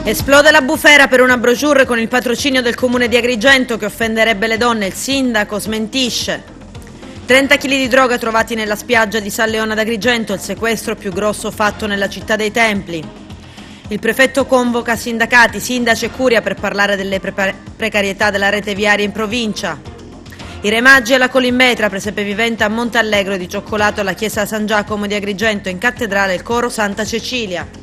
Esplode la bufera per una brochure con il patrocinio del comune di Agrigento che offenderebbe le donne. Il sindaco smentisce. 30 kg di droga trovati nella spiaggia di San Leone ad Agrigento, il sequestro più grosso fatto nella città dei Templi. Il prefetto convoca sindacati, sindaci e curia per parlare delle precarietà della rete viaria in provincia. I Re Magi alla Colimbetra, presepe vivente a Montallegro e di cioccolato alla chiesa San Giacomo di Agrigento, in cattedrale il coro Santa Cecilia.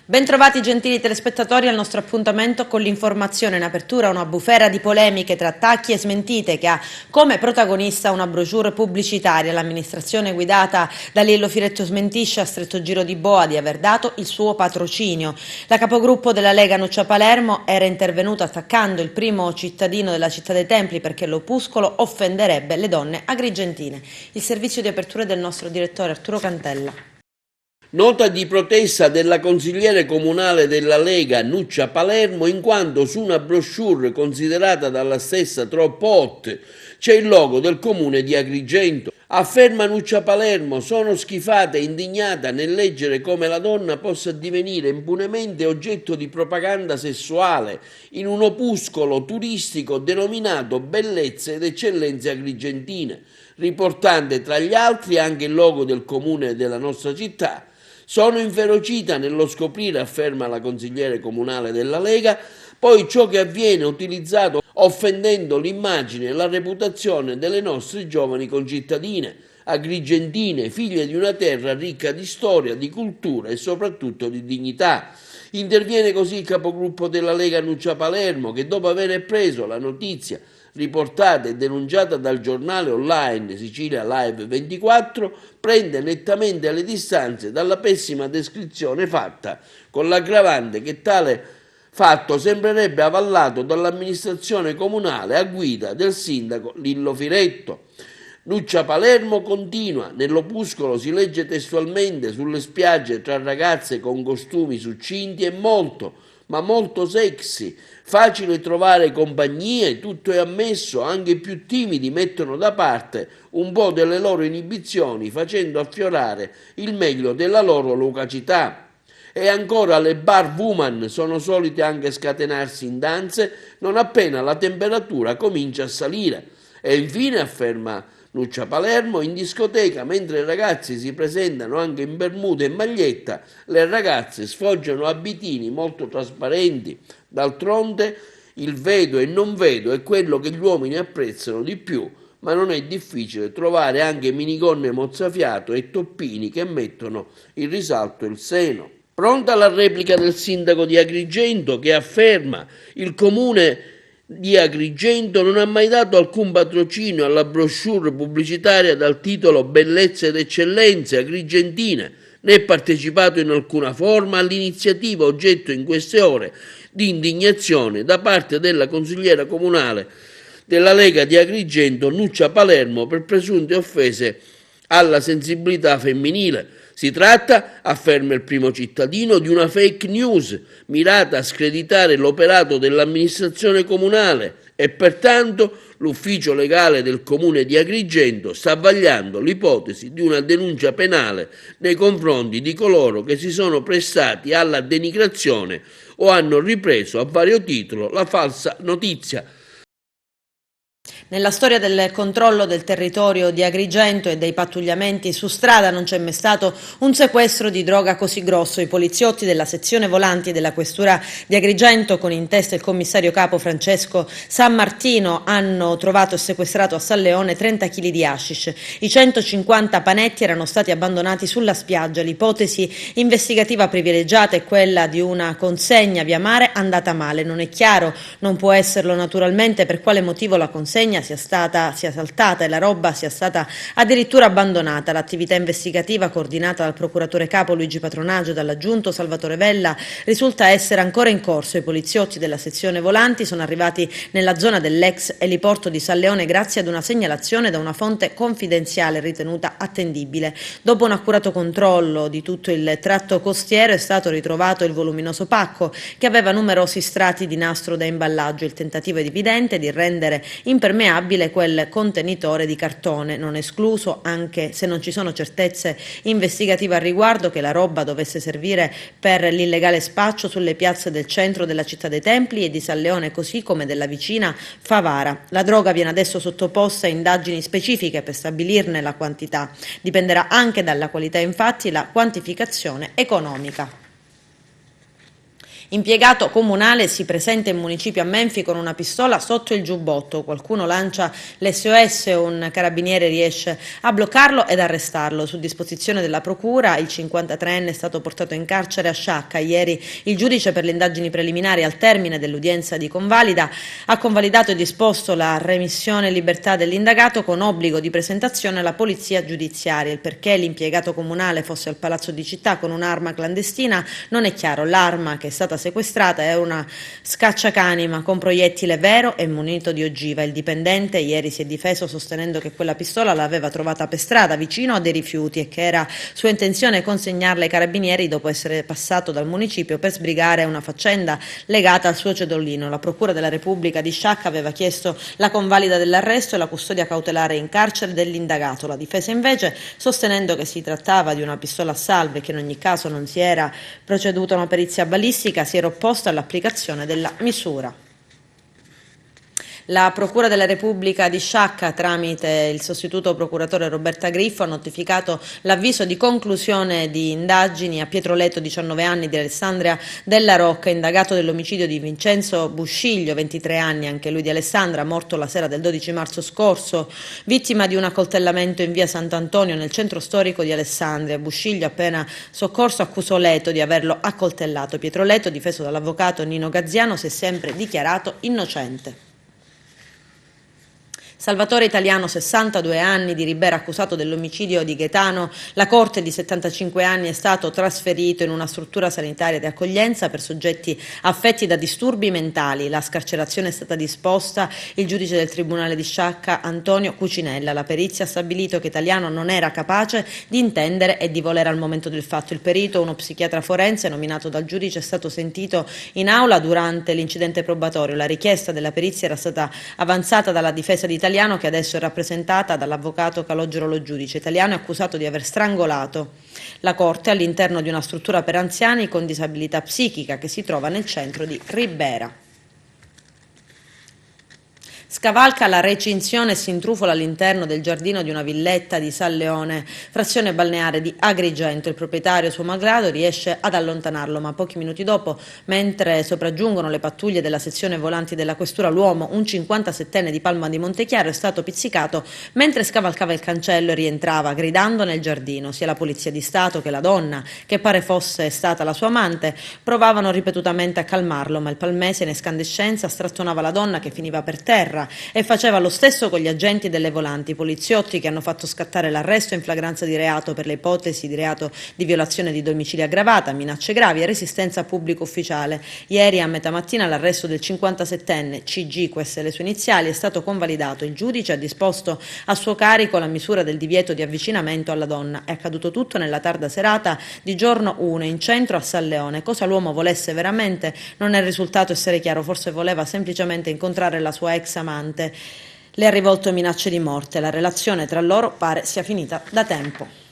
Bentrovati gentili telespettatori al nostro appuntamento con l'informazione. In apertura una bufera di polemiche tra attacchi e smentite che ha come protagonista una brochure pubblicitaria. L'amministrazione guidata da Lillo Firetto smentisce a stretto giro di boa di aver dato il suo patrocinio. La capogruppo della Lega Nuccia Palermo era intervenuta attaccando il primo cittadino della città dei Templi perché l'opuscolo offenderebbe le donne agrigentine. Il servizio di apertura del nostro direttore Arturo Cantella. Nota di protesta della consigliere comunale della Lega Nuccia Palermo in quanto su una brochure considerata dalla stessa troppo hot c'è il logo del comune di Agrigento. Afferma Nuccia Palermo: sono schifata e indignata nel leggere come la donna possa divenire impunemente oggetto di propaganda sessuale in un opuscolo turistico denominato Bellezze ed Eccellenze Agrigentine, riportante tra gli altri anche il logo del comune della nostra città. Sono inferocita nello scoprire, afferma la consigliere comunale della Lega, poi ciò che avviene utilizzato offendendo l'immagine e la reputazione delle nostre giovani concittadine, agrigentine, figlie di una terra ricca di storia, di cultura e soprattutto di dignità. Interviene così il capogruppo della Lega Nuccia Palermo che dopo aver preso la notizia riportata e denunciata dal giornale online Sicilia Live 24, prende nettamente le distanze dalla pessima descrizione fatta, con l'aggravante che tale fatto sembrerebbe avallato dall'amministrazione comunale a guida del sindaco Lillo Firetto. Nuccia Palermo continua, nell'opuscolo si legge testualmente: sulle spiagge tra ragazze con costumi succinti è molto, ma molto sexy, facile trovare compagnie, tutto è ammesso, anche i più timidi mettono da parte un po' delle loro inibizioni facendo affiorare il meglio della loro locacità. E ancora le bar woman sono solite anche scatenarsi in danze non appena la temperatura comincia a salire. E infine, afferma Nuccia Palermo, in discoteca mentre i ragazzi si presentano anche in bermuda e maglietta, le ragazze sfoggiano abitini molto trasparenti. D'altronde il vedo e non vedo è quello che gli uomini apprezzano di più, ma non è difficile trovare anche minigonne mozzafiato e toppini che mettono in risalto il seno. Pronta la replica del sindaco di Agrigento che afferma: il comune di Agrigento non ha mai dato alcun patrocinio alla brochure pubblicitaria dal titolo Bellezze ed Eccellenze Agrigentine, né partecipato in alcuna forma all'iniziativa oggetto in queste ore di indignazione da parte della consigliera comunale della Lega di Agrigento Nuccia Palermo per presunte offese alla sensibilità femminile. Si tratta, afferma il primo cittadino, di una fake news mirata a screditare l'operato dell'amministrazione comunale e pertanto l'ufficio legale del comune di Agrigento sta vagliando l'ipotesi di una denuncia penale nei confronti di coloro che si sono prestati alla denigrazione o hanno ripreso a vario titolo la falsa notizia. Nella storia del controllo del territorio di Agrigento e dei pattugliamenti su strada non c'è mai stato un sequestro di droga così grosso. I poliziotti della sezione volanti della questura di Agrigento, con in testa il commissario capo Francesco San Martino, hanno trovato e sequestrato a San Leone 30 kg di hashish. I 150 panetti erano stati abbandonati sulla spiaggia. L'ipotesi investigativa privilegiata è quella di una consegna via mare andata male. Non è chiaro, non può esserlo naturalmente, per quale motivo la consegna sia saltata e la roba sia stata addirittura abbandonata. L'attività investigativa, coordinata dal procuratore capo Luigi Patronaggio e dall'aggiunto Salvatore Vella, risulta essere ancora in corso. I poliziotti della sezione volanti sono arrivati nella zona dell'ex eliporto di San Leone grazie ad una segnalazione da una fonte confidenziale ritenuta attendibile. Dopo un accurato controllo di tutto il tratto costiero è stato ritrovato il voluminoso pacco che aveva numerosi strati di nastro da imballaggio. Il tentativo è evidente di rendere impermeabile impermeabile quel contenitore di cartone, non escluso, anche se non ci sono certezze investigative al riguardo, che la roba dovesse servire per l'illegale spaccio sulle piazze del centro della città dei Templi e di San Leone, così come della vicina Favara. La droga viene adesso sottoposta a indagini specifiche per stabilirne la quantità. Dipenderà anche dalla qualità, infatti, la quantificazione economica. Impiegato comunale si presenta in municipio a Menfi con una pistola sotto il giubbotto. Qualcuno lancia l'SOS, un carabiniere riesce a bloccarlo ed arrestarlo. Su disposizione della procura, il 53enne è stato portato in carcere a Sciacca. Ieri il giudice per le indagini preliminari, al termine dell'udienza di convalida, ha convalidato e disposto la remissione in libertà dell'indagato con obbligo di presentazione alla polizia giudiziaria. Il perché l'impiegato comunale fosse al Palazzo di Città con un'arma clandestina non è chiaro. L'arma, che è stata sequestrata, è una scacciacanima con proiettile vero e munito di ogiva. Il dipendente ieri si è difeso sostenendo che quella pistola l'aveva trovata per strada vicino a dei rifiuti e che era sua intenzione consegnarla ai carabinieri dopo essere passato dal municipio per sbrigare una faccenda legata al suo cedolino. La Procura della Repubblica di Sciacca aveva chiesto la convalida dell'arresto e la custodia cautelare in carcere dell'indagato. La difesa invece, sostenendo che si trattava di una pistola a salve e che in ogni caso non si era proceduto a una perizia balistica, si era opposta all'applicazione della misura. La Procura della Repubblica di Sciacca, tramite il sostituto procuratore Roberta Griffo, ha notificato l'avviso di conclusione di indagini a Pietro Leto, 19 anni, di Alessandria Della Rocca, indagato dell'omicidio di Vincenzo Busciglio, 23 anni, anche lui di Alessandra, morto la sera del 12 marzo scorso, vittima di un accoltellamento in via Sant'Antonio nel centro storico di Alessandria. Busciglio, appena soccorso, accusò Leto di averlo accoltellato. Pietro Leto, difeso dall'avvocato Nino Gazziano, si è sempre dichiarato innocente. Salvatore Italiano, 62 anni, di Ribera, accusato dell'omicidio di Gaetano La Corte, di 75 anni, è stato trasferito in una struttura sanitaria di accoglienza per soggetti affetti da disturbi mentali. La scarcerazione è stata disposta. Il giudice del Tribunale di Sciacca, Antonio Cucinella. La perizia ha stabilito che Italiano non era capace di intendere e di volere al momento del fatto. Il perito, uno psichiatra forense nominato dal giudice, è stato sentito in aula durante l'incidente probatorio. La richiesta della perizia era stata avanzata dalla difesa di Italiano, che adesso è rappresentata dall'avvocato Calogero Lo Giudice. Italiano è accusato di aver strangolato la Corte all'interno di una struttura per anziani con disabilità psichica che si trova nel centro di Ribera. Scavalca la recinzione e si intrufola all'interno del giardino di una villetta di San Leone, frazione balneare di Agrigento. Il proprietario, suo malgrado, riesce ad allontanarlo, ma pochi minuti dopo, mentre sopraggiungono le pattuglie della sezione volanti della questura, l'uomo, un 57enne di Palma di Montechiaro, è stato pizzicato mentre scavalcava il cancello e rientrava gridando nel giardino. Sia la Polizia di Stato che la donna, che pare fosse stata la sua amante, provavano ripetutamente a calmarlo, ma il palmese in escandescenza strattonava la donna, che finiva per terra, e faceva lo stesso con gli agenti delle volanti, poliziotti che hanno fatto scattare l'arresto in flagranza di reato per le ipotesi di reato di violazione di domicilio aggravata, minacce gravi e resistenza a pubblico ufficiale. Ieri a metà mattina l'arresto del 57enne CG, queste le sue iniziali, è stato convalidato. Il giudice ha disposto a suo carico la misura del divieto di avvicinamento alla donna. È accaduto tutto nella tarda serata di giorno 1 in centro a San Leone. Cosa l'uomo volesse veramente non è risultato essere chiaro, forse voleva semplicemente incontrare la sua ex amante. Le ha rivolto minacce di morte. La relazione tra loro pare sia finita da tempo.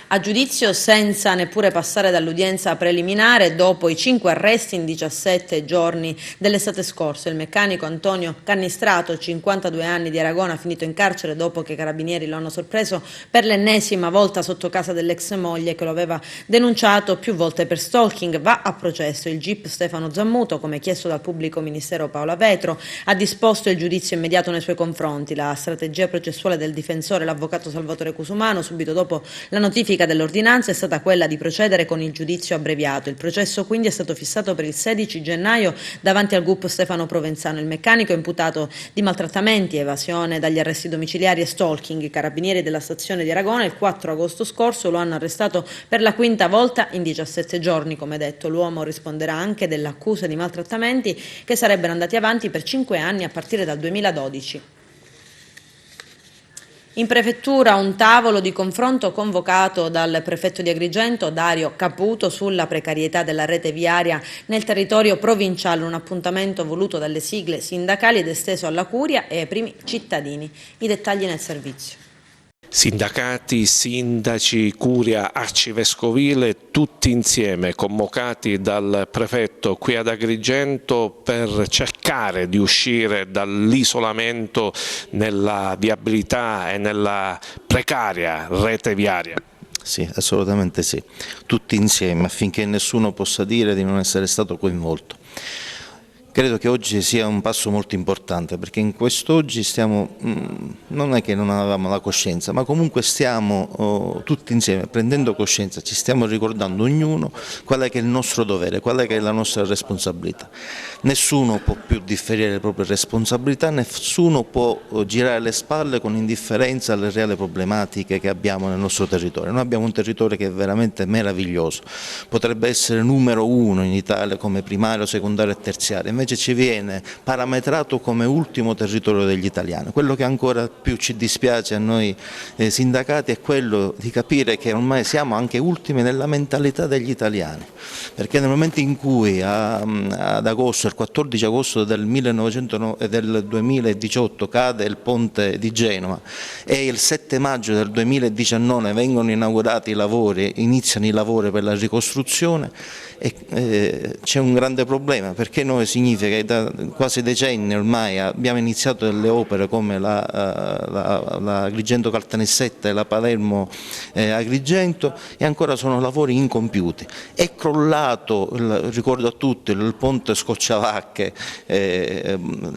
A giudizio senza neppure passare dall'udienza preliminare, dopo i 5 arresti in 17 giorni dell'estate scorsa, il meccanico Antonio Cannistrato, 52 anni, di Aragona, finito in carcere dopo che i carabinieri lo hanno sorpreso per l'ennesima volta sotto casa dell'ex moglie, che lo aveva denunciato più volte per stalking, va a processo. Il GIP Stefano Zammuto, come chiesto dal pubblico ministero Paola Vetro, ha disposto il giudizio immediato nei suoi confronti. La strategia processuale del difensore, l'avvocato Salvatore Cusumano, subito dopo la notifica dell'ordinanza, è stata quella di procedere con il giudizio abbreviato. Il processo quindi è stato fissato per il 16 gennaio davanti al GUP Stefano Provenzano. Il meccanico è imputato di maltrattamenti, evasione dagli arresti domiciliari e stalking. I carabinieri della stazione di Aragona il 4 agosto scorso lo hanno arrestato per la quinta volta in 17 giorni. Come detto, l'uomo risponderà anche dell'accusa di maltrattamenti che sarebbero andati avanti per 5 anni a partire dal 2012. In prefettura un tavolo di confronto convocato dal prefetto di Agrigento Dario Caputo sulla precarietà della rete viaria nel territorio provinciale, un appuntamento voluto dalle sigle sindacali ed esteso alla curia e ai primi cittadini. I dettagli nel servizio. Sindacati, sindaci, curia arcivescovile, tutti insieme convocati dal prefetto qui ad Agrigento per cercare di uscire dall'isolamento nella viabilità e nella precaria rete viaria. Sì, assolutamente sì, tutti insieme affinché nessuno possa dire di non essere stato coinvolto. Credo che oggi sia un passo molto importante perché in quest'oggi stiamo, non è che non avevamo la coscienza, ma comunque stiamo tutti insieme prendendo coscienza, ci stiamo ricordando ognuno qual è che è il nostro dovere, qual è che è la nostra responsabilità. Nessuno può più differire le proprie responsabilità, nessuno può girare le spalle con indifferenza alle reali problematiche che abbiamo nel nostro territorio. Noi abbiamo un territorio che è veramente meraviglioso, potrebbe essere numero uno in Italia come primario, secondario e terziario, invece ci viene parametrato come ultimo territorio degli italiani. Quello che ancora più ci dispiace a noi sindacati è quello di capire che ormai siamo anche ultimi nella mentalità degli italiani, perché nel momento in cui ad agosto, il 14 agosto del 2018 cade il ponte di Genova e il 7 maggio del 2019 vengono inaugurati i lavori, iniziano i lavori per la ricostruzione, c'è un grande problema perché noi significa che da quasi decenni ormai abbiamo iniziato delle opere come la Agrigento-Caltanissetta e la Palermo-Agrigento e ancora sono lavori incompiuti. È crollato, ricordo a tutti, il ponte Scocciavacche,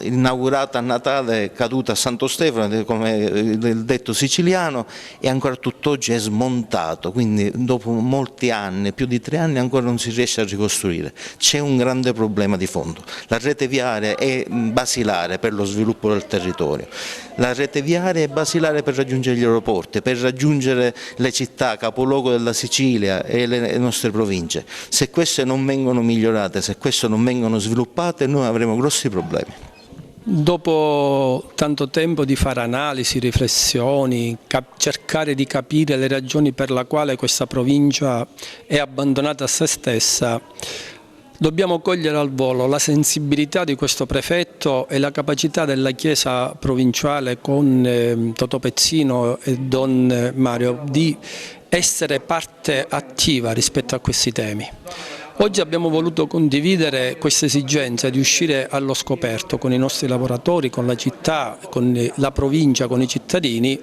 inaugurato a Natale, caduto a Santo Stefano, come il detto siciliano, e ancora tutt'oggi è smontato, quindi dopo molti anni, più di 3 anni, ancora non si riesce a ricostruire. C'è un grande problema di fondo. La rete viaria è basilare per lo sviluppo del territorio, la rete viaria è basilare per raggiungere gli aeroporti, per raggiungere le città, capoluogo della Sicilia e le nostre province. Se queste non vengono migliorate, se queste non vengono sviluppate, noi avremo grossi problemi. Dopo tanto tempo di fare analisi, riflessioni, cercare di capire le ragioni per la quale questa provincia è abbandonata a se stessa, dobbiamo cogliere al volo la sensibilità di questo prefetto e la capacità della Chiesa provinciale con Totò Pezzino e Don Mario di essere parte attiva rispetto a questi temi. Oggi abbiamo voluto condividere questa esigenza di uscire allo scoperto con i nostri lavoratori, con la città, con la provincia, con i cittadini,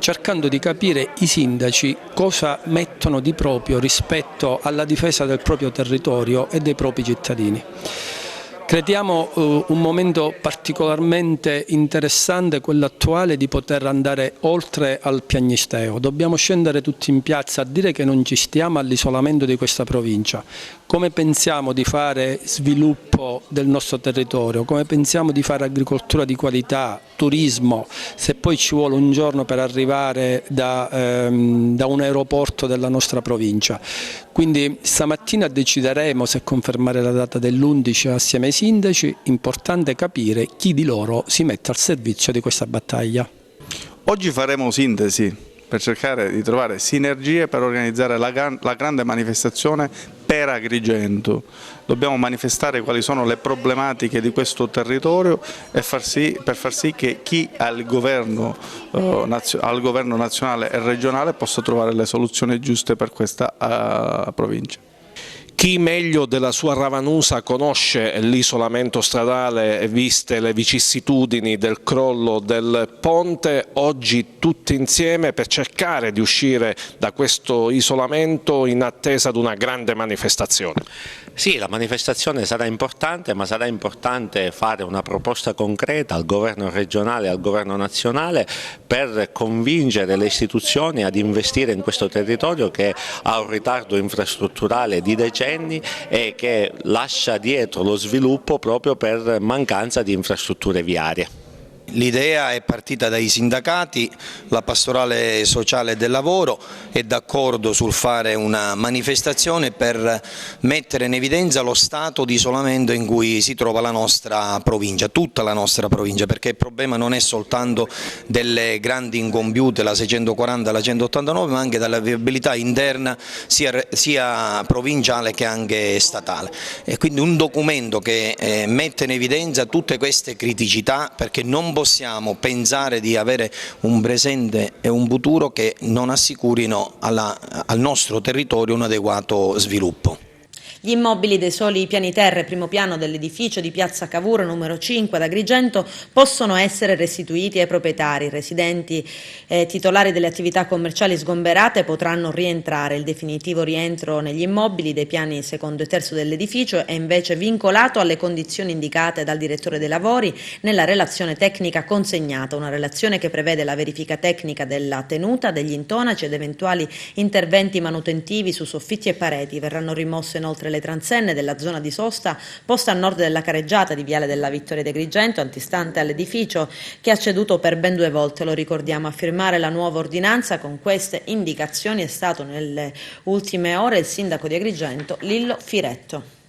cercando di capire i sindaci cosa mettono di proprio rispetto alla difesa del proprio territorio e dei propri cittadini. Crediamo un momento particolarmente interessante, quello attuale, di poter andare oltre al piagnisteo. Dobbiamo scendere tutti in piazza a dire che non ci stiamo all'isolamento di questa provincia. Come pensiamo di fare sviluppo del nostro territorio? Come pensiamo di fare agricoltura di qualità, turismo, se poi ci vuole un giorno per arrivare da un aeroporto della nostra provincia? Quindi stamattina decideremo se confermare la data dell'11 assieme ai sindaci. Importante capire chi di loro si mette al servizio di questa battaglia. Oggi faremo sintesi per cercare di trovare sinergie per organizzare la grande manifestazione per Agrigento. Dobbiamo manifestare quali sono le problematiche di questo territorio e per far sì che chi ha il governo nazionale e regionale possa trovare le soluzioni giuste per questa provincia. Chi meglio della sua Ravanusa conosce l'isolamento stradale viste le vicissitudini del crollo del ponte, oggi tutti insieme per cercare di uscire da questo isolamento in attesa di una grande manifestazione. Sì, la manifestazione sarà importante, ma sarà importante fare una proposta concreta al governo regionale e al governo nazionale per convincere le istituzioni ad investire in questo territorio che ha un ritardo infrastrutturale di decenni e che lascia dietro lo sviluppo proprio per mancanza di infrastrutture viarie. L'idea è partita dai sindacati, la pastorale sociale del lavoro è d'accordo sul fare una manifestazione per mettere in evidenza lo stato di isolamento in cui si trova la nostra provincia, tutta la nostra provincia, perché il problema non è soltanto delle grandi incompiute, la 640 e la 189, ma anche della viabilità interna sia provinciale che anche statale. E quindi un documento che mette in evidenza tutte queste criticità, perché non possiamo pensare di avere un presente e un futuro che non assicurino al nostro territorio un adeguato sviluppo. Gli immobili dei soli piani terra e primo piano dell'edificio di Piazza Cavour numero 5 ad Agrigento possono essere restituiti ai proprietari. I residenti titolari delle attività commerciali sgomberate potranno rientrare. Il definitivo rientro negli immobili dei piani secondo e terzo dell'edificio è invece vincolato alle condizioni indicate dal direttore dei lavori nella relazione tecnica consegnata, una relazione che prevede la verifica tecnica della tenuta, degli intonaci ed eventuali interventi manutentivi su soffitti e pareti. Verranno rimosse inoltre le transenne della zona di sosta posta a nord della careggiata di Viale della Vittoria di Agrigento, antistante all'edificio che ha ceduto per ben 2 volte, lo ricordiamo. A firmare la nuova ordinanza con queste indicazioni è stato nelle ultime ore il sindaco di Agrigento Lillo Firetto.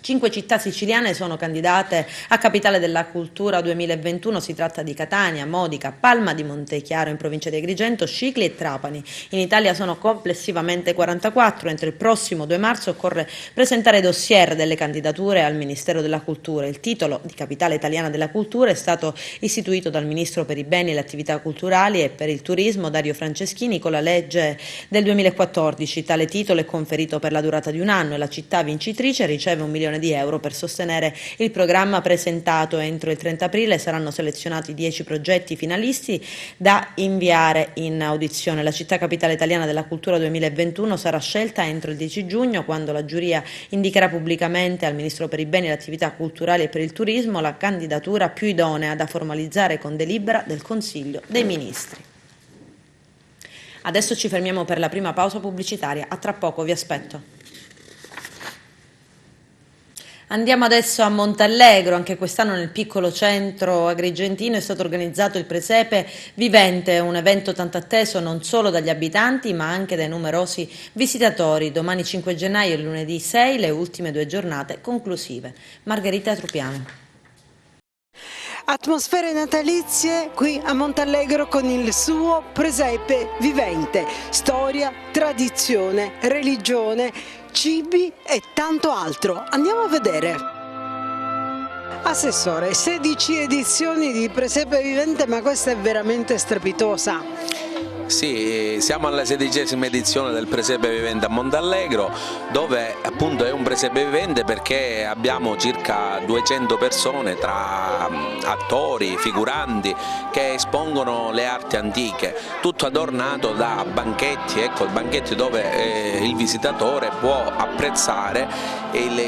5 città siciliane sono candidate a Capitale della Cultura 2021, si tratta di Catania, Modica, Palma di Montechiaro in provincia di Agrigento, Scicli e Trapani. In Italia sono complessivamente 44, entro il prossimo 2 marzo occorre presentare dossier delle candidature al Ministero della Cultura. Il titolo di Capitale Italiana della Cultura è stato istituito dal Ministro per i Beni e le Attività Culturali e per il Turismo Dario Franceschini con la legge del 2014. Tale titolo è conferito per la durata di 1 anno e la città vincitrice riceve €1 milione per sostenere il programma presentato. Entro il 30 aprile saranno selezionati 10 progetti finalisti da inviare in audizione. La città capitale italiana della cultura 2021 sarà scelta entro il 10 giugno, quando la giuria indicherà pubblicamente al Ministro per i Beni e le Attività Culturali e per il Turismo la candidatura più idonea da formalizzare con delibera del Consiglio dei Ministri. Adesso ci fermiamo per la prima pausa pubblicitaria. A tra poco, vi aspetto. Andiamo adesso a Montallegro. Anche quest'anno nel piccolo centro agrigentino è stato organizzato il Presepe Vivente, un evento tanto atteso non solo dagli abitanti ma anche dai numerosi visitatori. Domani 5 gennaio e lunedì 6 le ultime 2 giornate conclusive. Margherita Trupiano. Atmosfere natalizie qui a Montallegro con il suo Presepe Vivente. Storia, tradizione, religione, cibi e tanto altro. Andiamo a vedere. Assessore, 16 edizioni di Presepe Vivente, ma questa è veramente strepitosa. Sì, siamo alla 16ª edizione del Presepe Vivente a Montallegro, dove appunto è un Presepe Vivente perché abbiamo circa 200 persone tra attori, figuranti che espongono le arti antiche, tutto adornato da banchetti, ecco, banchetti dove il visitatore può apprezzare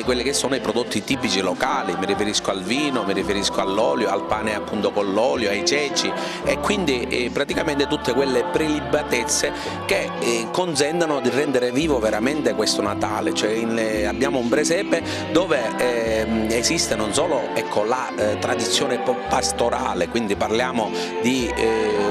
quelli che sono i prodotti tipici locali. Mi riferisco al vino, mi riferisco all'olio, al pane appunto con l'olio, ai ceci e quindi praticamente tutte quelle prelibatezze che consentono di rendere vivo veramente questo Natale. Cioè, abbiamo un presepe dove esiste non solo, ecco, la tradizione pastorale, quindi parliamo di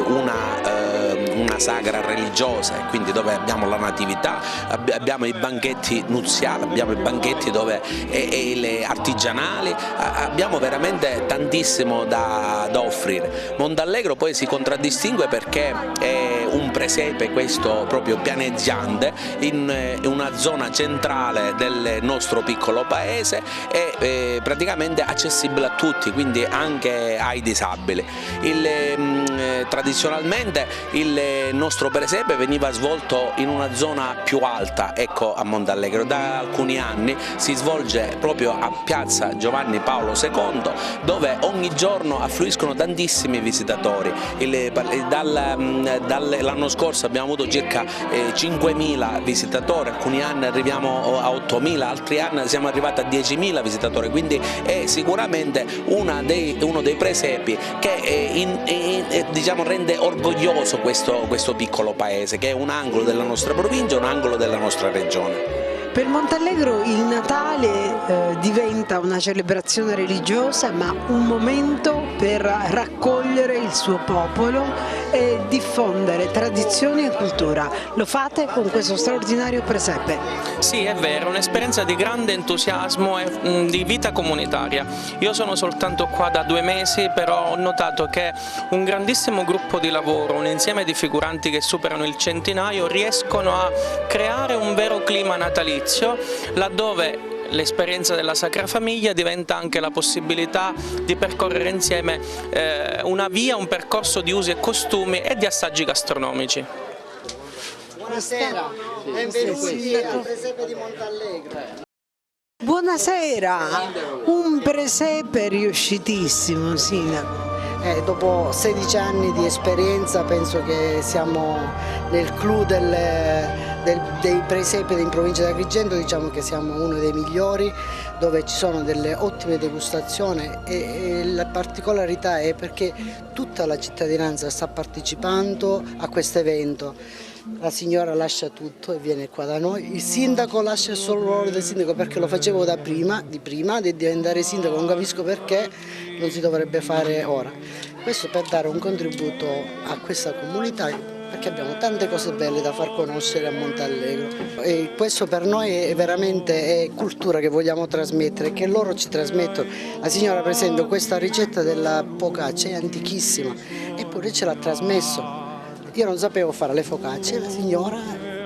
una sagra religiosa, quindi dove abbiamo la natività, abbiamo i banchetti nuziali, abbiamo i banchetti dove le artigianali, abbiamo veramente tantissimo da offrire. Montallegro poi si contraddistingue perché è un presepe, questo proprio pianeggiante, in una zona centrale del nostro piccolo paese e praticamente accessibile a tutti, quindi anche ai disabili. Tradizionalmente il nostro presepe veniva svolto in una zona più alta, ecco, a Montallegro. Da alcuni anni si svolge proprio a piazza Giovanni Paolo II, dove ogni giorno affluiscono tantissimi visitatori. L'anno scorso abbiamo avuto circa 5.000 visitatori, alcuni anni arriviamo a 8.000, altri anni siamo arrivati a 10.000 visitatori, quindi è sicuramente uno dei presepi che diciamo, rende orgoglioso questo piccolo paese, che è un angolo della nostra provincia, un angolo della nostra regione. Per Montallegro il Natale diventa una celebrazione religiosa, ma un momento per raccogliere il suo popolo e diffondere tradizioni e cultura. Lo fate con questo straordinario presepe. Sì, è vero, un'esperienza di grande entusiasmo e di vita comunitaria. Io sono soltanto qua da 2 mesi, però ho notato che un grandissimo gruppo di lavoro, un insieme di figuranti che superano il centinaio, riescono a creare un vero clima natalizio, laddove l'esperienza della Sacra Famiglia diventa anche la possibilità di percorrere insieme una via, un percorso di usi e costumi e di assaggi gastronomici. Buonasera, benvenuti al presepe di Montallegro. Buonasera, un presepe riuscitissimo, Sindaco. Dopo 16 anni di esperienza penso che siamo nel clou dei presepi in provincia di Agrigento, diciamo che siamo uno dei migliori, dove ci sono delle ottime degustazioni e la particolarità è perché tutta la cittadinanza sta partecipando a questo evento. La signora lascia tutto e viene qua da noi, il sindaco lascia solo il ruolo del sindaco perché lo facevo da prima di diventare sindaco, non capisco perché non si dovrebbe fare ora. Questo per dare un contributo a questa comunità, perché abbiamo tante cose belle da far conoscere a Montallegro e questo per noi è veramente cultura che vogliamo trasmettere, che loro ci trasmettono. La signora per esempio questa ricetta della focaccia è antichissima eppure ce l'ha trasmesso. Io non sapevo fare le focacce, la signora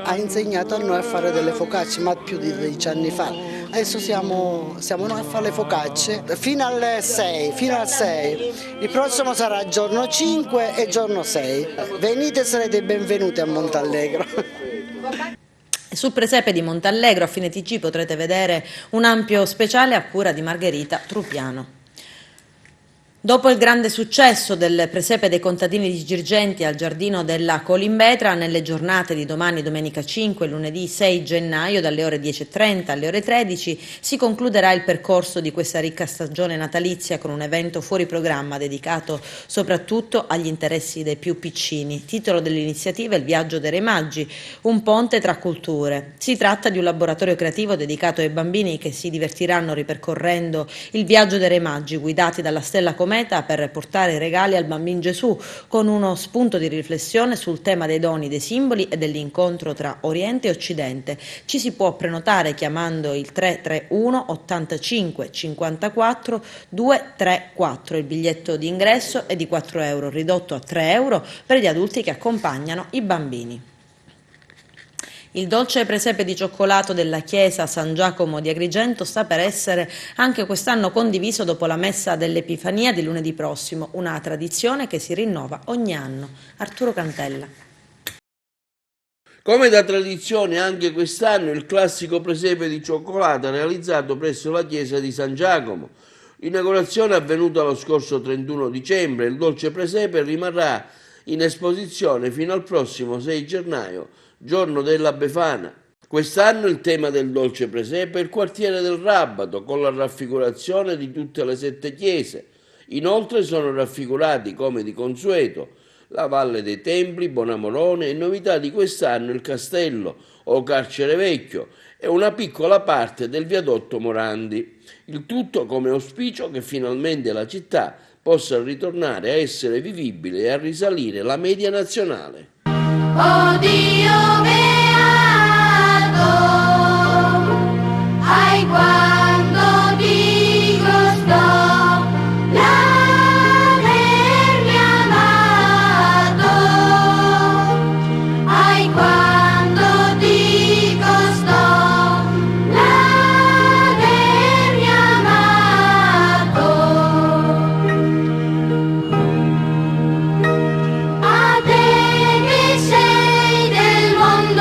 ha insegnato a noi a fare delle focacce, ma più di 12 anni fa. Adesso siamo noi a fare le focacce fino al 6. Il prossimo sarà giorno 5 e giorno 6. Venite e sarete benvenuti a Montallegro. Sul presepe di Montallegro a fine TG potrete vedere un ampio speciale a cura di Margherita Trupiano. Dopo il grande successo del presepe dei contadini di Girgenti al giardino della Colimbetra, nelle giornate di domani, domenica 5 e lunedì 6 gennaio, dalle ore 10:30 alle ore 13, si concluderà il percorso di questa ricca stagione natalizia con un evento fuori programma dedicato soprattutto agli interessi dei più piccini. Titolo dell'iniziativa è Il viaggio dei Re Maggi, un ponte tra culture. Si tratta di un laboratorio creativo dedicato ai bambini che si divertiranno ripercorrendo il viaggio dei Re Maggi, guidati dalla Stella Cometa per portare i regali al bambino Gesù, con uno spunto di riflessione sul tema dei doni, dei simboli e dell'incontro tra Oriente e Occidente. Ci si può prenotare chiamando il 331 85 54 234. Il biglietto di ingresso è di 4 euro, ridotto a 3 euro per gli adulti che accompagnano i bambini. Il dolce presepe di cioccolato della chiesa San Giacomo di Agrigento sta per essere anche quest'anno condiviso dopo la messa dell'Epifania di lunedì prossimo, una tradizione che si rinnova ogni anno. Arturo Cantella. Come da tradizione anche quest'anno il classico presepe di cioccolato realizzato presso la chiesa di San Giacomo. L'inaugurazione è avvenuta lo scorso 31 dicembre, il dolce presepe rimarrà in esposizione fino al prossimo 6 gennaio, giorno della Befana. Quest'anno il tema del dolce presepe è il quartiere del Rabbato, con la raffigurazione di tutte le 7 chiese. Inoltre sono raffigurati, come di consueto, la Valle dei Templi, Bonamorone e novità di quest'anno il Castello o Carcere Vecchio e una piccola parte del viadotto Morandi. Il tutto come auspicio che finalmente la città possa ritornare a essere vivibile e a risalire la media nazionale. Oh Dio beato, ai quando dico sto, l'avermi amato, ai quando dico sto, l'avermi amato, a te che sei del mondo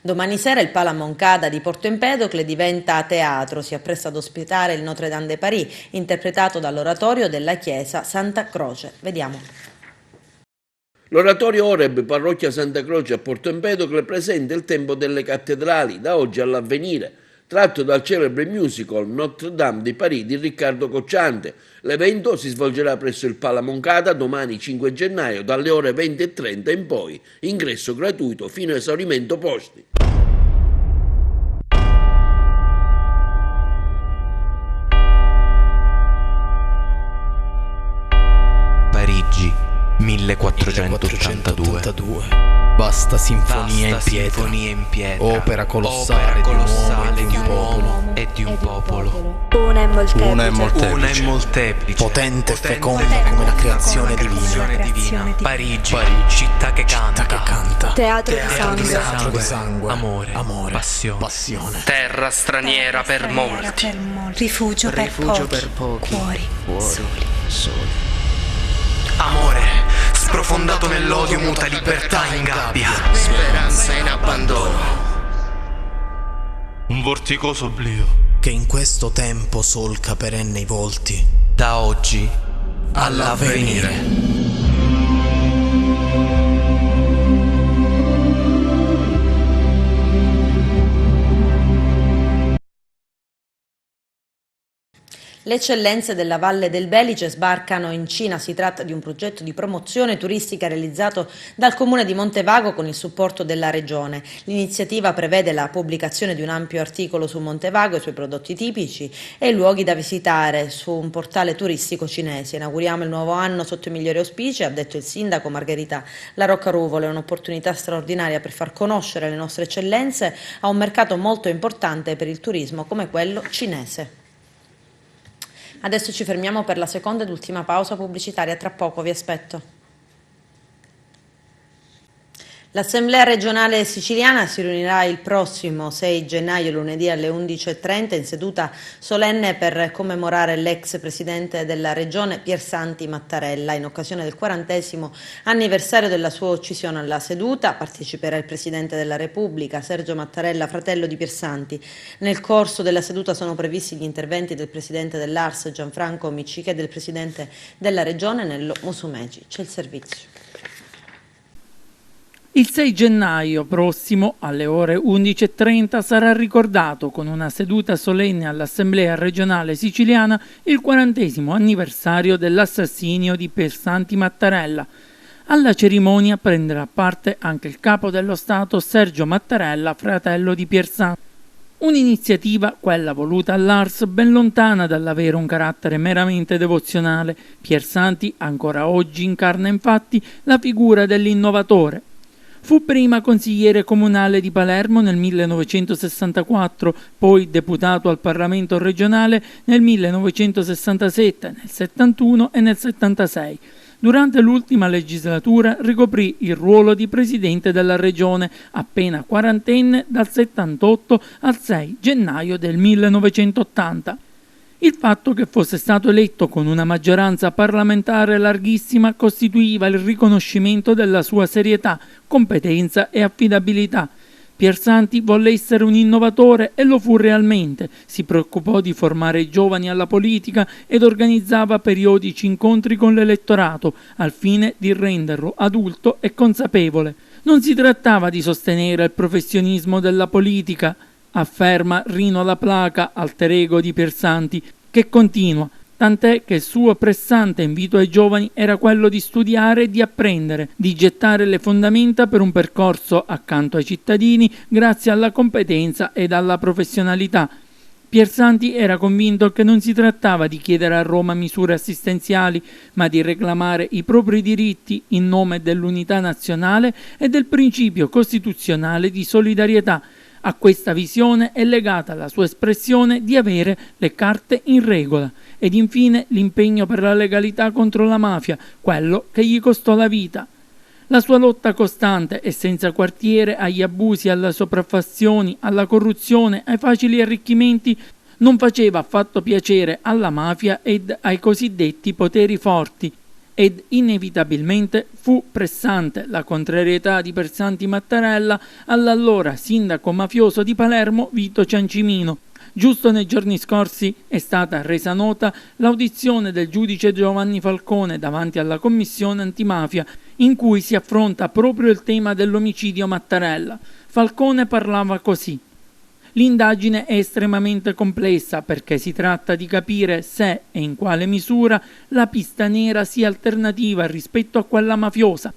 Domani sera il Pala Moncada di Porto Empedocle diventa teatro, si appresta ad ospitare il Notre Dame de Paris, interpretato dall'oratorio della chiesa Santa Croce. Vediamo. L'oratorio Oreb, parrocchia Santa Croce a Porto Empedocle, presenta il tempo delle cattedrali, da oggi all'avvenire, tratto dal celebre musical Notre Dame de Paris di Riccardo Cocciante. L'evento si svolgerà presso il Pala Moncada domani 5 gennaio dalle ore 20:30 in poi, ingresso gratuito fino a esaurimento posti. Parigi 1482. Vasta sinfonia in pietra, opera colossale di un uomo e di un popolo. Una e molteplice, potente e feconda come la creazione divina. Parigi, città che canta. Teatro di sangue, amore, passione. Terra straniera per molti. Rifugio per pochi. Cuori soli. Amore, sprofondato nell'odio, muta libertà in gabbia. Speranza in abbandono. Un vorticoso oblio che in questo tempo solca perenne i volti, da oggi all'avvenire. Le eccellenze della Valle del Belice sbarcano in Cina. Si tratta di un progetto di promozione turistica realizzato dal Comune di Montevago con il supporto della Regione. L'iniziativa prevede la pubblicazione di un ampio articolo su Montevago, i suoi prodotti tipici e i luoghi da visitare su un portale turistico cinese. Inauguriamo il nuovo anno sotto i migliori auspici, ha detto il sindaco Margherita La Rocca Ruvolo. È un'opportunità straordinaria per far conoscere le nostre eccellenze a un mercato molto importante per il turismo come quello cinese. Adesso ci fermiamo per la seconda ed ultima pausa pubblicitaria, tra poco vi aspetto. L'Assemblea regionale siciliana si riunirà il prossimo 6 gennaio, lunedì alle 11:30, in seduta solenne per commemorare l'ex presidente della regione Piersanti Mattarella. In occasione del 40° anniversario della sua uccisione alla seduta parteciperà il Presidente della Repubblica, Sergio Mattarella, fratello di Piersanti. Nel corso della seduta sono previsti gli interventi del Presidente dell'Ars, Gianfranco Micciche, e del Presidente della Regione, Nello Musumeci. C'è il servizio. Il 6 gennaio prossimo, alle ore 11:30, sarà ricordato con una seduta solenne all'Assemblea regionale siciliana il 40° anniversario dell'assassinio di Piersanti Mattarella. Alla cerimonia prenderà parte anche il capo dello Stato Sergio Mattarella, fratello di Piersanti. Un'iniziativa, quella voluta all'Ars, ben lontana dall'avere un carattere meramente devozionale. Piersanti ancora oggi incarna infatti la figura dell'innovatore. Fu prima consigliere comunale di Palermo nel 1964, poi deputato al Parlamento regionale nel 1967, nel 71 e nel 76. Durante l'ultima legislatura ricoprì il ruolo di presidente della regione, appena quarantenne, dal 78 al 6 gennaio del 1980. Il fatto che fosse stato eletto con una maggioranza parlamentare larghissima costituiva il riconoscimento della sua serietà, competenza e affidabilità. Piersanti volle essere un innovatore e lo fu realmente. Si preoccupò di formare i giovani alla politica ed organizzava periodici incontri con l'elettorato al fine di renderlo adulto e consapevole. Non si trattava di sostenere il professionismo della politica, afferma Rino La Placa, alter ego di Piersanti, che continua, tant'è che il suo pressante invito ai giovani era quello di studiare e di apprendere, di gettare le fondamenta per un percorso accanto ai cittadini grazie alla competenza ed alla professionalità. Piersanti era convinto che non si trattava di chiedere a Roma misure assistenziali, ma di reclamare i propri diritti in nome dell'unità nazionale e del principio costituzionale di solidarietà. A questa visione è legata la sua espressione di avere le carte in regola ed infine l'impegno per la legalità contro la mafia, quello che gli costò la vita. La sua lotta costante e senza quartiere agli abusi, alle sopraffazioni, alla corruzione, ai facili arricchimenti non faceva affatto piacere alla mafia ed ai cosiddetti poteri forti. ed inevitabilmente fu pressante la contrarietà di Piersanti Mattarella all'allora sindaco mafioso di Palermo Vito Ciancimino. Giusto nei giorni scorsi è stata resa nota l'audizione del giudice Giovanni Falcone davanti alla commissione antimafia, in cui si affronta proprio il tema dell'omicidio Mattarella. Falcone parlava così: l'indagine è estremamente complessa perché si tratta di capire se e in quale misura la pista nera sia alternativa rispetto a quella mafiosa,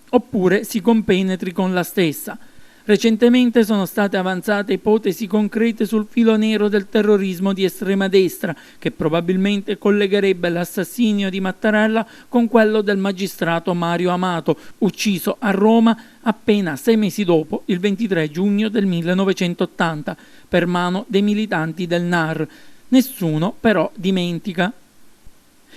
oppure si compenetri con la stessa. Recentemente sono state avanzate ipotesi concrete sul filo nero del terrorismo di estrema destra, che probabilmente collegherebbe l'assassinio di Mattarella con quello del magistrato Mario Amato, ucciso a Roma appena 6 mesi dopo, il 23 giugno del 1980, per mano dei militanti del NAR. Nessuno però dimentica.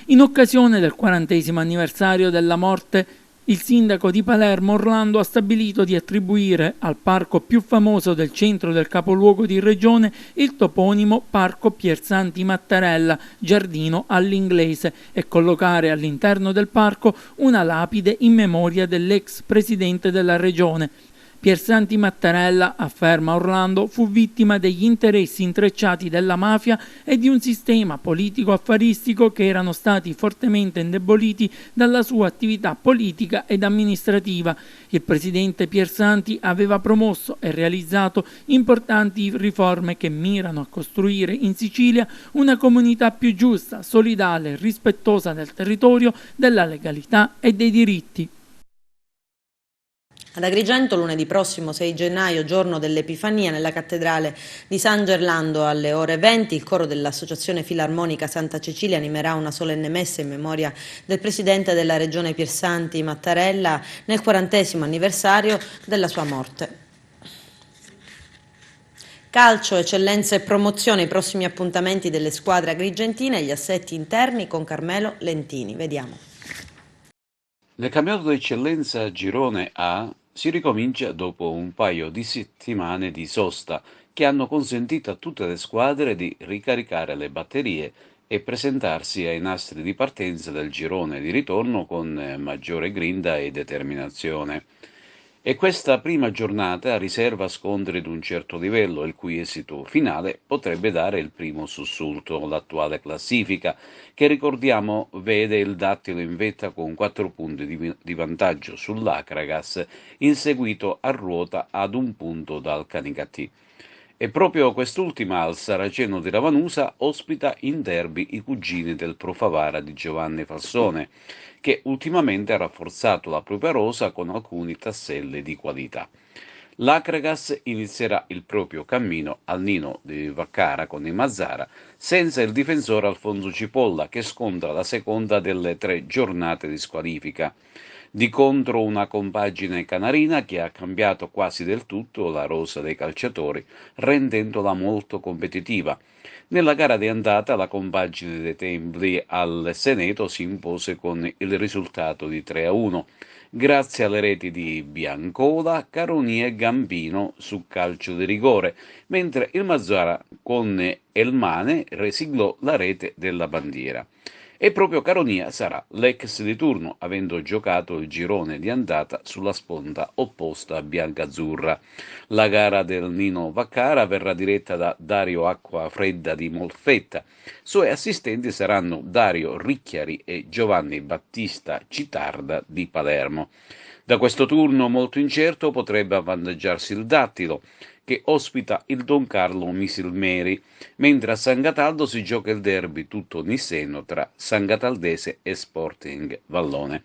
In occasione del 40° anniversario della morte, il sindaco di Palermo Orlando ha stabilito di attribuire al parco più famoso del centro del capoluogo di regione il toponimo Parco Piersanti Mattarella, giardino all'inglese, e collocare all'interno del parco una lapide in memoria dell'ex presidente della regione. Piersanti Mattarella, afferma Orlando, fu vittima degli interessi intrecciati della mafia e di un sistema politico-affaristico che erano stati fortemente indeboliti dalla sua attività politica ed amministrativa. Il presidente Piersanti aveva promosso e realizzato importanti riforme che mirano a costruire in Sicilia una comunità più giusta, solidale, rispettosa del territorio, della legalità e dei diritti. Ad Agrigento lunedì prossimo 6 gennaio, giorno dell'Epifania, nella cattedrale di San Gerlando alle ore 20, il coro dell'Associazione Filarmonica Santa Cecilia animerà una solenne messa in memoria del presidente della regione Piersanti Mattarella nel 40° anniversario della sua morte. Calcio, eccellenza e promozione, i prossimi appuntamenti delle squadre agrigentine e gli assetti interni con Carmelo Lentini. Vediamo. Nel campionato d'eccellenza Girone A si ricomincia dopo un paio di settimane di sosta che hanno consentito a tutte le squadre di ricaricare le batterie e presentarsi ai nastri di partenza del girone di ritorno con maggiore grinta e determinazione. E questa prima giornata riserva scontri di un certo livello, il cui esito finale potrebbe dare il primo sussulto all'attuale classifica, che ricordiamo vede il Dattilo in vetta con 4 punti di vantaggio sull'Acragas, inseguito a ruota ad 1 punto dal Canicattì. E proprio quest'ultima, al Saraceno di Ravanusa, ospita in derby i cugini del Pro Favara di Giovanni Fassone, che ultimamente ha rafforzato la propria rosa con alcuni tasselli di qualità. L'Acragas inizierà il proprio cammino al Nino di Vaccara con il Mazzara, senza il difensore Alfonso Cipolla, che scontra la seconda delle 3 giornate di squalifica. Di contro una compagine canarina che ha cambiato quasi del tutto la rosa dei calciatori, rendendola molto competitiva. Nella gara di andata la compagine dei Templi al Seneto si impose con il risultato di 3-1, grazie alle reti di Biancola, Caroni e Gambino su calcio di rigore, mentre il Mazzara con Elmane resiglò la rete della bandiera. E proprio Caronia sarà l'ex di turno, avendo giocato il girone di andata sulla sponda opposta a biancazzurra. La gara del Nino Vaccara verrà diretta da Dario Acquafredda di Molfetta. Suoi assistenti saranno Dario Ricchiari e Giovanni Battista Citarda di Palermo. Da questo turno molto incerto potrebbe avvantaggiarsi il Dattilo, che ospita il Don Carlo Misilmeri, mentre a San Cataldo si gioca il derby tutto nisseno tra San Cataldese e Sporting Vallone.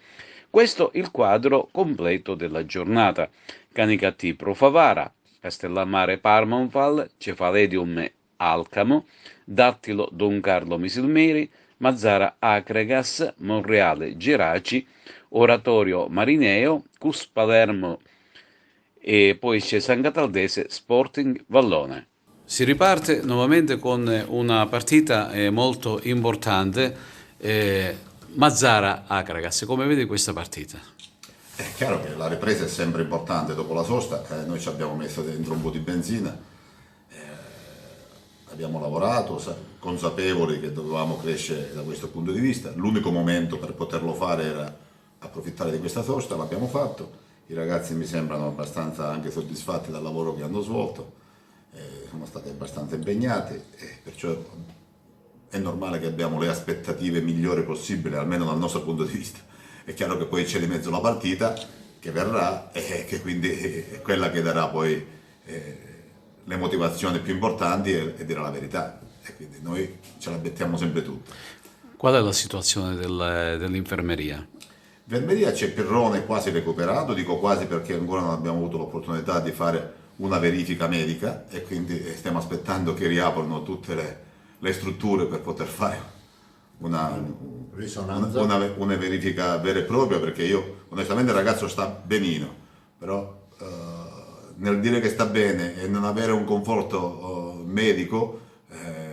Questo il quadro completo della giornata. Canicattì Pro Favara, Castellammare Parmonval, Cefaledium Alcamo, Dattilo Don Carlo Misilmeri, Mazzara Acregas, Monreale Geraci, Oratorio Marineo, Cus Palermo e poi c'è San Cataldese Sporting Vallone. Si riparte nuovamente con una partita molto importante, Mazzara-Acragas. Come vedi questa partita? È chiaro che la ripresa è sempre importante dopo la sosta, noi ci abbiamo messo dentro un po' di benzina, abbiamo lavorato, consapevoli che dovevamo crescere da questo punto di vista. L'unico momento per poterlo fare era approfittare di questa sosta, l'abbiamo fatto. I ragazzi mi sembrano abbastanza anche soddisfatti dal lavoro che hanno svolto, sono stati abbastanza impegnati e perciò è normale che abbiamo le aspettative migliori possibili, almeno dal nostro punto di vista. È chiaro che poi c'è di mezzo la partita che verrà e che quindi è quella che darà poi le motivazioni più importanti e dire la verità. E quindi noi ce la mettiamo sempre tutti. Qual è la situazione dell'infermeria? Infermeria c'è Pirrone quasi recuperato, dico quasi perché ancora non abbiamo avuto l'opportunità di fare una verifica medica e quindi stiamo aspettando che riaprano tutte le strutture per poter fare una verifica vera e propria, perché io onestamente il ragazzo sta benino, però nel dire che sta bene e non avere un conforto medico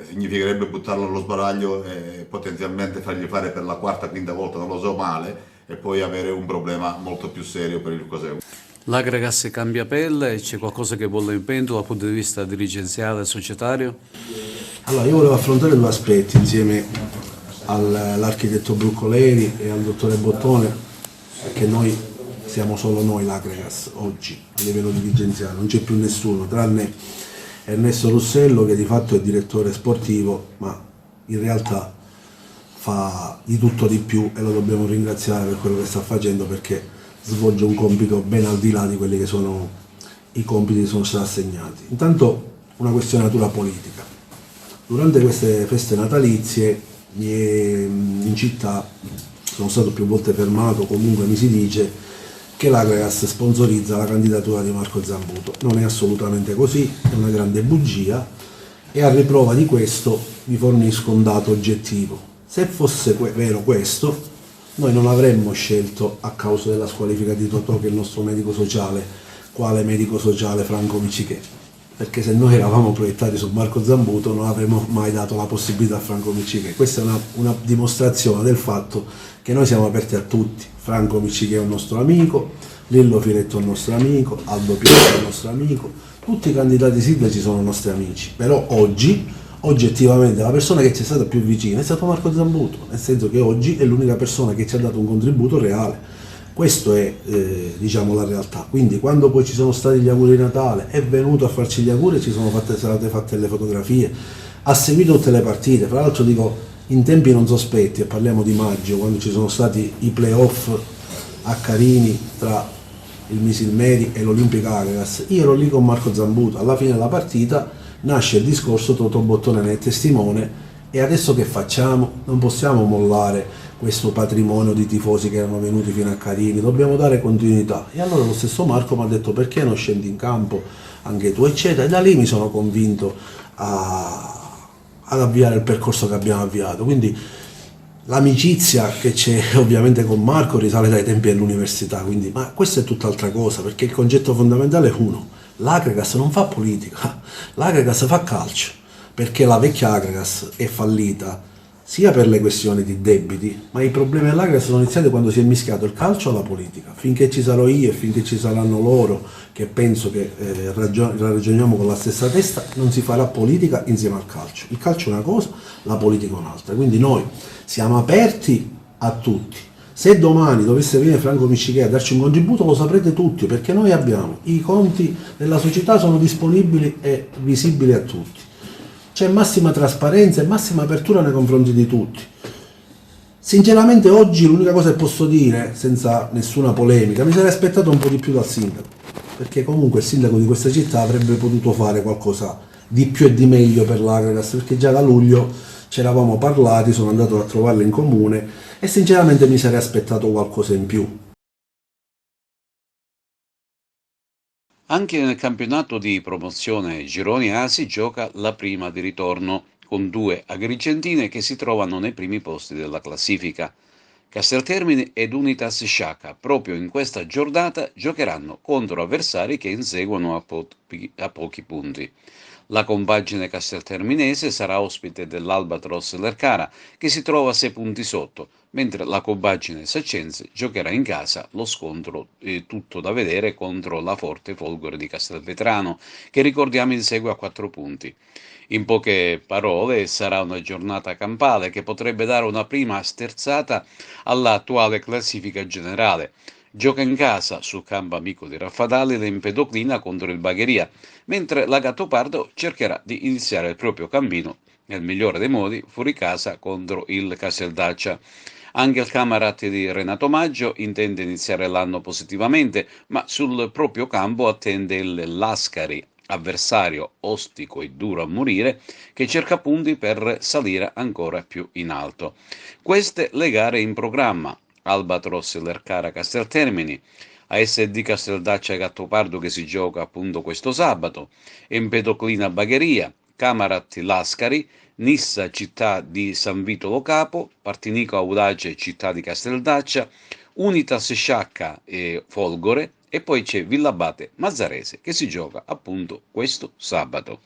significherebbe buttarlo allo sbaraglio e potenzialmente fargli fare per la quarta, quinta volta, non lo so, male, e poi avere un problema molto più serio per il cos'è. L'Agregas cambia pelle, c'è qualcosa che bolle in pentola dal punto di vista dirigenziale e societario? Allora, io volevo affrontare due aspetti insieme all'architetto Bruccoleri e al dottore Bottone, perché noi siamo solo noi l'Agregas oggi a livello dirigenziale, non c'è più nessuno tranne Ernesto Russello che di fatto è direttore sportivo, ma in realtà fa di tutto di più e lo dobbiamo ringraziare per quello che sta facendo, perché svolge un compito ben al di là di quelli che sono i compiti che sono stati assegnati. Intanto una questione di natura politica. Durante queste feste natalizie in città sono stato più volte fermato, comunque mi si dice che l'Agregas sponsorizza la candidatura di Marco Zambuto. Non è assolutamente così, è una grande bugia e a riprova di questo vi fornisco un dato oggettivo. Se fosse vero questo, noi non avremmo scelto, a causa della squalifica di Totò, che è il nostro medico sociale, quale medico sociale Franco Micichè, perché se noi eravamo proiettati su Marco Zambuto non avremmo mai dato la possibilità a Franco Micichè. Questa è una dimostrazione del fatto che noi siamo aperti a tutti. Franco Micichè è un nostro amico, Lillo Filetto è un nostro amico, Aldo Pietro è un nostro amico, tutti i candidati sindaci sono nostri amici, però oggi oggettivamente la persona che ci è stata più vicina è stato Marco Zambuto, nel senso che oggi è l'unica persona che ci ha dato un contributo reale. Questo è diciamo la realtà. Quindi quando poi ci sono stati gli auguri di Natale, è venuto a farci gli auguri, ci sono state fatte le fotografie, ha seguito tutte le partite, fra l'altro dico in tempi non sospetti, e parliamo di maggio, quando ci sono stati i playoff a Carini tra il Misilmeri e l'Olimpica Agregas, io ero lì con Marco Zambuto, alla fine della partita nasce il discorso, Totò Bottone ne è testimone, e adesso che facciamo? Non possiamo mollare questo patrimonio di tifosi che erano venuti fino a Carini, dobbiamo dare continuità. E allora lo stesso Marco mi ha detto: perché non scendi in campo anche tu, eccetera, e da lì mi sono convinto ad avviare il percorso che abbiamo avviato. Quindi l'amicizia che c'è ovviamente con Marco risale dai tempi dell'università, ma questa è tutt'altra cosa, perché il concetto fondamentale è uno: l'Agregas non fa politica, l'Agregas fa calcio, perché la vecchia Agregas è fallita sia per le questioni di debiti, ma i problemi dell'Agregas sono iniziati quando si è mischiato il calcio alla politica. Finché ci sarò io e finché ci saranno loro, che penso che ragioniamo con la stessa testa, non si farà politica insieme al calcio. Il calcio è una cosa, la politica è un'altra, quindi noi siamo aperti a tutti. Se domani dovesse venire Franco Micichè a darci un contributo, lo saprete tutti, perché noi abbiamo i conti della società, sono disponibili e visibili a tutti. C'è massima trasparenza e massima apertura nei confronti di tutti. Sinceramente oggi l'unica cosa che posso dire, senza nessuna polemica, mi sarei aspettato un po' di più dal sindaco, perché comunque il sindaco di questa città avrebbe potuto fare qualcosa di più e di meglio per l'Agregas, perché già da luglio ci eravamo parlati, sono andato a trovarlo in comune e sinceramente mi sarei aspettato qualcosa in più. Anche nel campionato di promozione Gironi A si gioca la prima di ritorno, con due agrigentine che si trovano nei primi posti della classifica. Casteltermine ed Unitas Sciacca proprio in questa giornata giocheranno contro avversari che inseguono a pochi punti. La compagine castelterminese sarà ospite dell'Albatros Lercara, che si trova 6 punti sotto, mentre la compagine saccense giocherà in casa. Lo scontro è tutto da vedere contro la forte Folgore di Castelvetrano, che ricordiamo insegue a 4 punti. In poche parole, sarà una giornata campale che potrebbe dare una prima sterzata all'attuale classifica generale. Gioca in casa sul campo amico di Raffadali l'Empedoclina contro il Bagheria, mentre la Gattopardo cercherà di iniziare il proprio cammino, nel migliore dei modi, fuori casa contro il Casteldaccia. Anche il Camarat di Renato Maggio intende iniziare l'anno positivamente, ma sul proprio campo attende il Lascari, avversario ostico e duro a morire, che cerca punti per salire ancora più in alto. Queste le gare in programma: Albatros Lercara Casteltermini, ASD Casteldaccia Gattopardo che si gioca appunto questo sabato, Empedoclina Bagheria, Camarat Lascari, Nissa città di San Vito Lo Capo, Partinico Audace città di Casteldaccia, Unitas Sciacca e Folgore, e poi c'è Villabate Mazzarese che si gioca appunto questo sabato.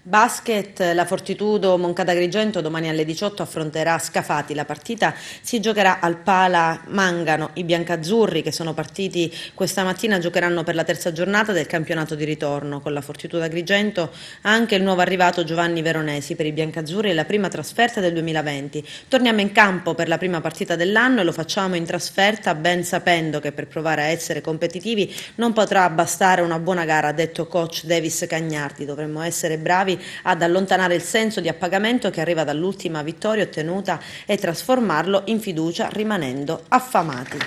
Basket, la Fortitudo Moncada Agrigento domani alle 18 affronterà Scafati. La partita si giocherà al Pala Mangano. I biancazzurri, che sono partiti questa mattina, giocheranno per la terza giornata del campionato di ritorno. Con la Fortitudo Agrigento anche il nuovo arrivato Giovanni Veronesi. Per i biancazzurri è la prima trasferta del 2020. Torniamo in campo per la prima partita dell'anno e lo facciamo in trasferta, ben sapendo che per provare a essere competitivi non potrà bastare una buona gara, ha detto coach Davis Cagnardi. Dovremmo essere bravi ad allontanare il senso di appagamento che arriva dall'ultima vittoria ottenuta e trasformarlo in fiducia, rimanendo affamati.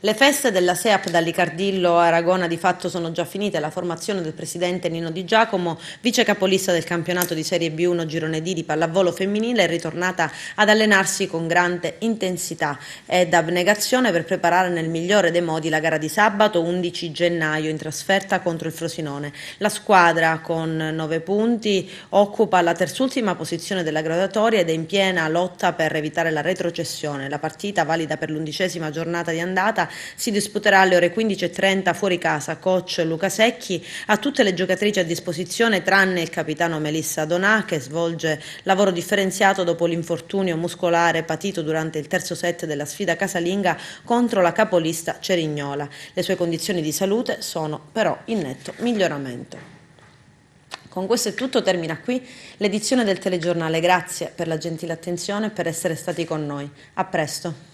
Le feste della SEAP dall'Icardillo a Aragona di fatto sono già finite. La formazione del presidente Nino Di Giacomo, vice capolista del campionato di Serie B1 Girone D di pallavolo femminile, è ritornata ad allenarsi con grande intensità ed abnegazione per preparare nel migliore dei modi la gara di sabato 11 gennaio in trasferta contro il Frosinone. La squadra, con 9 punti, occupa la terzultima posizione della graduatoria ed è in piena lotta per evitare la retrocessione. La partita, valida per l'11ª giornata di andata, si disputerà alle ore 15:30 fuori casa. Coach Luca Secchi ha tutte le giocatrici a disposizione tranne il capitano Melissa Donà, che svolge lavoro differenziato dopo l'infortunio muscolare patito durante il terzo set della sfida casalinga contro la capolista Cerignola. Le sue condizioni di salute sono però in netto miglioramento. Con questo è tutto, termina qui l'edizione del telegiornale. Grazie per la gentile attenzione e per essere stati con noi. A presto.